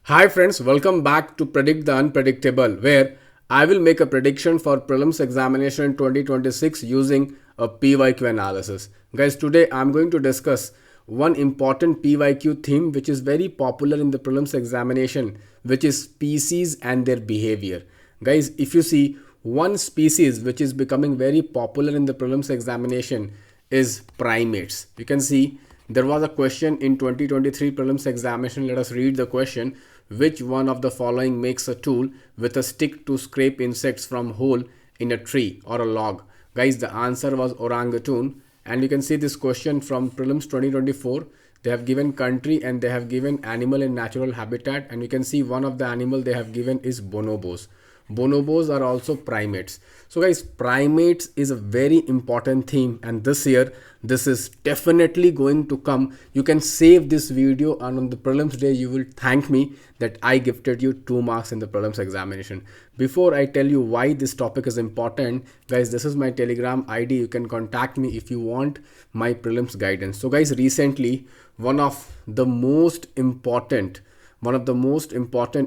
Hi friends, welcome back to Predict the Unpredictable, where I will make a prediction for prelims examination 2026 using a PYQ analysis. Guys, today I'm going to discuss one important PYQ theme which is very popular in the prelims examination, which is species and their behavior. Guys, if you see one species which is becoming very popular in the prelims examination is primates. You can see there was a question in 2023 prelims examination. Let us read the question. Which one of the following makes a tool with a stick to scrape insects from hole in a tree or a log? Guys, the answer was orangutan. And you can see this question from prelims 2024. They have given country and they have given animal in natural habitat, and you can see one of the animal they have given is bonobos. Bonobos are also primates. So guys, primates is a very important theme, and this year this is definitely going to come. You can save this video, and on the prelims day you will thank me that I gifted you 2 marks in the prelims examination. Before I tell you why this topic is important, guys, this is my Telegram ID. You can contact me if you want my prelims guidance. So guys, recently one of the most important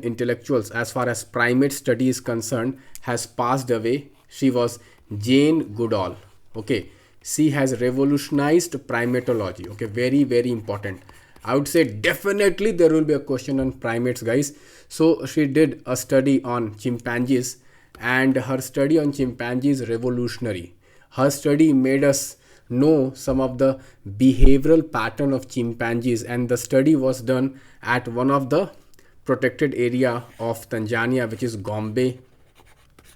intellectuals as far as primate study is concerned has passed away. She was Jane Goodall. Okay, she has revolutionized primatology. Okay, very important. I would say definitely there will be a question on primates, guys. So she did a study on chimpanzees, and her study on chimpanzees is revolutionary. Her study made us know some of the behavioral pattern of chimpanzees, and the study was done at one of the protected area of Tanzania, which is Gombe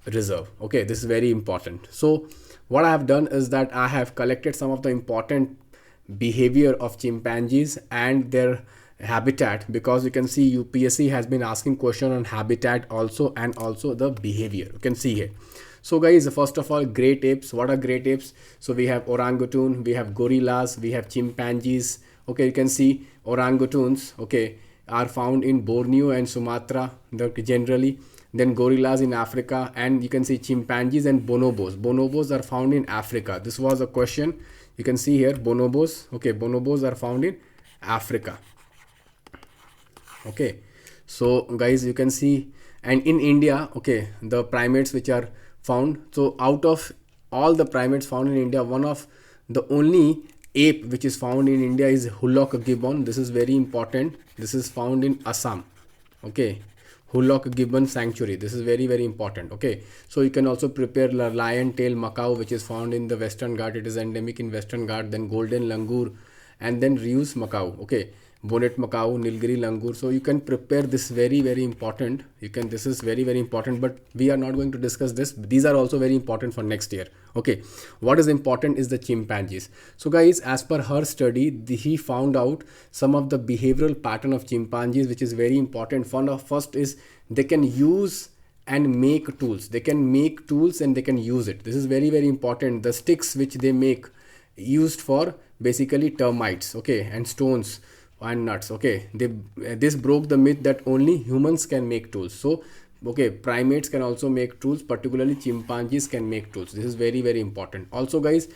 Reserve. Okay, this is very important. So what I have done is that I have collected some of the important behavior of chimpanzees and their habitat, because you can see UPSC has been asking question on habitat also, and also the behavior. You can see here. So guys, first of all, great apes. What are great apes? So we have orangutan, we have gorillas, we have chimpanzees. Okay, you can see orangutans, okay, are found in Borneo and Sumatra generally. Then gorillas in Africa, and you can see chimpanzees and bonobos. Bonobos are found in Africa. This was a question. You can see here bonobos. Okay, bonobos are found in Africa. Okay, so guys, you can see, and in India, okay, the primates which are found. So out of all the primates found in India, one of the only ape which is found in India is Hulok gibbon. This is very important. This is found in Assam. Okay, Hulok gibbon sanctuary. This is very important. Okay, so you can also prepare lion tail macaw, which is found in the Western Ghat. It is endemic in Western Ghat. Then golden langur, and then Rius macaw. Okay, bonnet macaw, Nilgiri langur. So you can prepare this, very important. You can, this is very important, but we are not going to discuss this. These are also very important for next year. Okay, what is important is the chimpanzees. So guys, as per her study, he found out some of the behavioral pattern of chimpanzees, which is very important. First is they can use and make tools. They can make tools and they can use it. This is very important. The sticks which they make used for basically termites, okay, and stones and nuts. Okay, this broke the myth that only humans can make tools. So okay, primates can also make tools, particularly chimpanzees can make tools. This is very important. Also guys,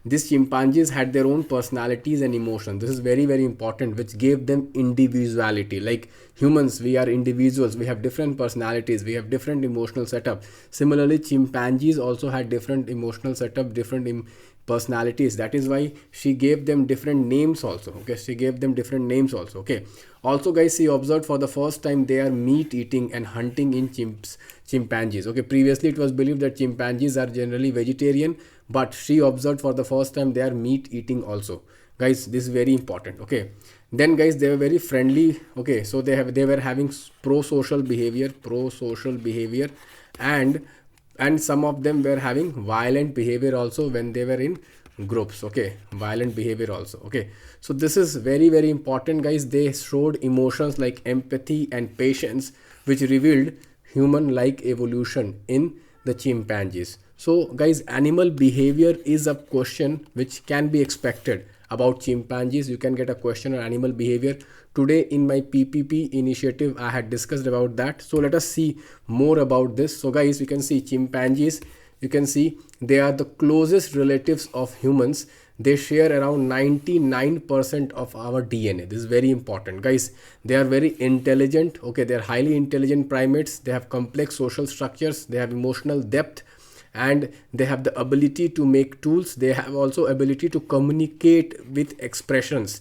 these chimpanzees had their own personalities and emotions. This is very important, which gave them individuality. Like humans, we are individuals, we have different personalities, we have different emotional setup. Similarly, chimpanzees also had different emotional setup, different personalities. That is why she gave them different names also. Okay, she gave them different names also. Okay, also guys, she observed for the first time they are meat eating and hunting in chimpanzees. Okay, previously it was believed that chimpanzees are generally vegetarian, but she observed for the first time they are meat eating also. Guys, this is very important. Okay, then guys, they were very friendly. Okay, so they were having pro-social behavior, and some of them were having violent behavior also when they were in groups. Okay, violent behavior also. Okay, so this is very important, guys. They showed emotions like empathy and patience, which revealed human like evolution in the chimpanzees. So guys, animal behavior is a question which can be expected about chimpanzees. You can get a question on animal behavior. Today in my PPP initiative, I had discussed about that. So let us see more about this. So guys, you can see chimpanzees, you can see they are the closest relatives of humans. they share around 99% of our DNA. This is very important, guys. They are very intelligent. Okay, they are highly intelligent primates. They have complex social structures. They have emotional depth, and they have the ability to make tools. They have also ability to communicate with expressions.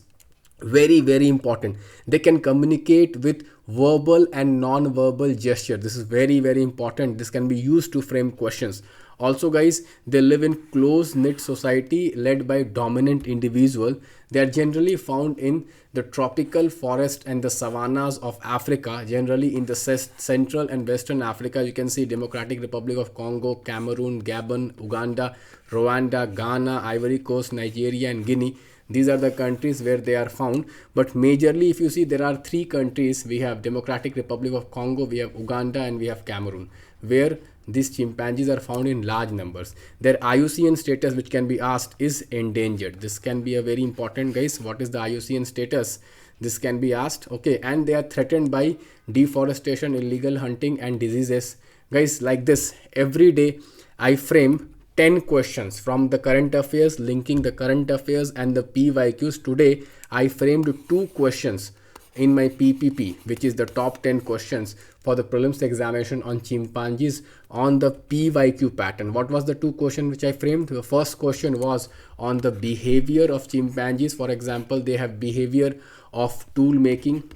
Very, very important. They can communicate with verbal and non-verbal gesture. This is very, very important. This can be used to frame questions. Also, guys, they live in close knit society led by dominant individual. They are generally found in the tropical forest and the savannas of Africa, generally in the central and western Africa. You can see Democratic Republic of Congo, Cameroon, Gabon, Uganda, Rwanda, Ghana, Ivory Coast, Nigeria, and Guinea. These are the countries where they are found. But majorly, if you see, there are three countries. We have Democratic Republic of Congo, we have Uganda, and we have Cameroon, where these chimpanzees are found in large numbers. Their IUCN status, which can be asked, is endangered. This can be a very important, guys. What is the IUCN status? This can be asked. Okay, and they are threatened by deforestation, illegal hunting, and diseases. Guys, like this, every day I frame 10 questions from the current affairs, linking the current affairs and the PYQs. Today I framed 2 questions in my PPP, which is the top 10 questions for the prelims examination on chimpanzees on the PYQ pattern. What was the 2 questions which I framed? The first question was on the behavior of chimpanzees. For example, they have behavior of tool making,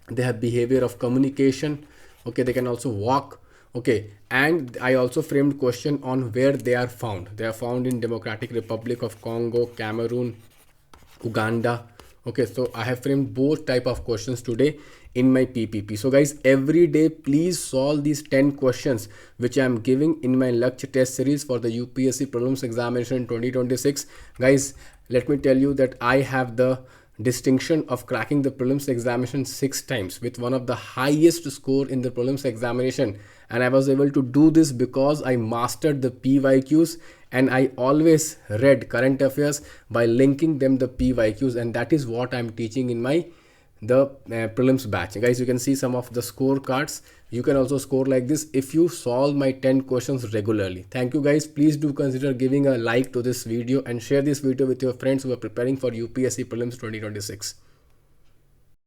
they have behavior of communication. Okay, they can also walk. Okay, and I also framed question on where they are found. They are found in Democratic Republic of Congo, Cameroon, Uganda. Okay, so I have framed both type of questions today in my PPP. So guys, every day please solve these 10 questions which I am giving in my Lakshya test series for the UPSC prelims examination 2026. Guys, let me tell you that I have the distinction of cracking the prelims examination 6 times with one of the highest score in the prelims examination, and I was able to do this because I mastered the PYQs, and I always read current affairs by linking them the PYQs, and that is what I'm teaching in my prelims batch. Guys, you can see some of the scorecards. You can also score like this if you solve my 10 questions regularly. Thank you guys. Please do consider giving a like to this video and share this video with your friends who are preparing for UPSC prelims 2026.